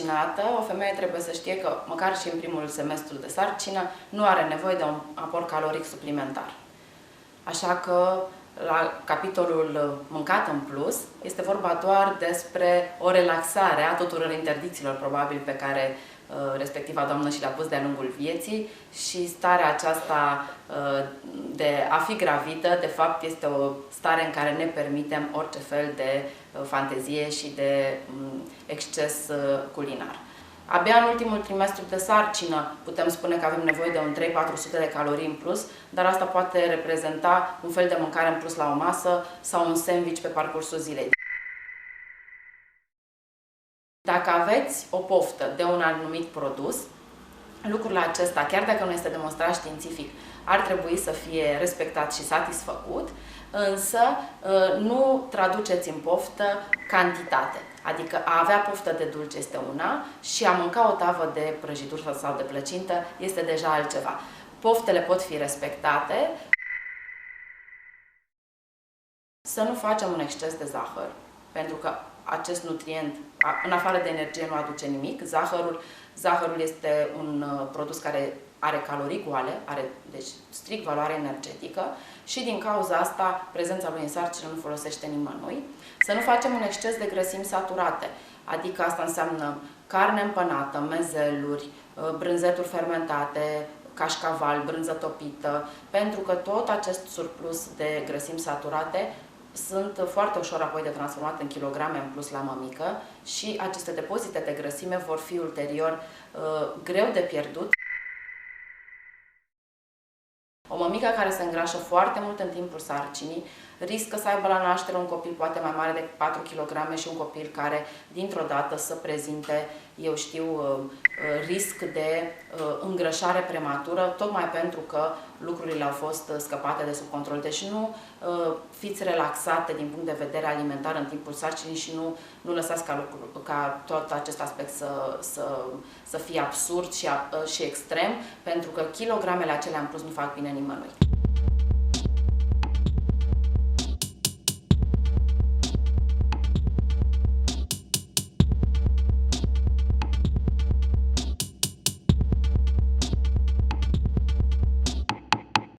însărcinată, o femeie trebuie să știe că, măcar și în primul semestru de sarcină, nu are nevoie de un aport caloric suplimentar. Așa că, la capitolul mâncat în plus, este vorba doar despre o relaxare a tuturor interdicțiilor, probabil, pe care respectiva doamnă și le-a pus de-a lungul vieții, și starea aceasta de a fi gravidă, de fapt, este o stare în care ne permitem orice fel de fantezie și de exces culinar. Abia în ultimul trimestru de sarcină putem spune că avem nevoie de un 300-400 de calorii în plus, dar asta poate reprezenta un fel de mâncare în plus la o masă sau un sandwich pe parcursul zilei. Dacă aveți o poftă de un anumit produs, lucrul acesta, chiar dacă nu este demonstrat științific, ar trebui să fie respectat și satisfăcut, însă nu traduceți în poftă cantitate. Adică a avea poftă de dulce este una și a mânca o tavă de prăjituri sau de plăcintă este deja altceva. Poftele pot fi respectate. Să nu facem un exces de zahăr, pentru că acest nutrient, în afară de energie, nu aduce nimic. Zahărul este un produs care are calorii goale, are deci strict valoare energetică și din cauza asta prezența lui în sarcină nu folosește nimănui. Să nu facem un exces de grăsimi saturate, adică asta înseamnă carne împănată, mezeluri, brânzeturi fermentate, cașcaval, brânză topită, pentru că tot acest surplus de grăsimi saturate sunt foarte ușor apoi de transformat în kilograme în plus la mămică și aceste depozite de grăsime vor fi ulterior greu de pierdut. O mămică care se îngrașă foarte mult în timpul sarcinii riscă să aibă la naștere un copil poate mai mare de 4 kg și un copil care dintr-o dată să prezinte, eu știu, risc de îngrășare prematură, tocmai pentru că lucrurile au fost scăpate de sub control. Deci nu fiți relaxate din punct de vedere alimentar în timpul sarcinii și nu lăsați ca tot acest aspect să fie absurd și extrem, pentru că kilogramele acelea în plus nu fac bine nimănui.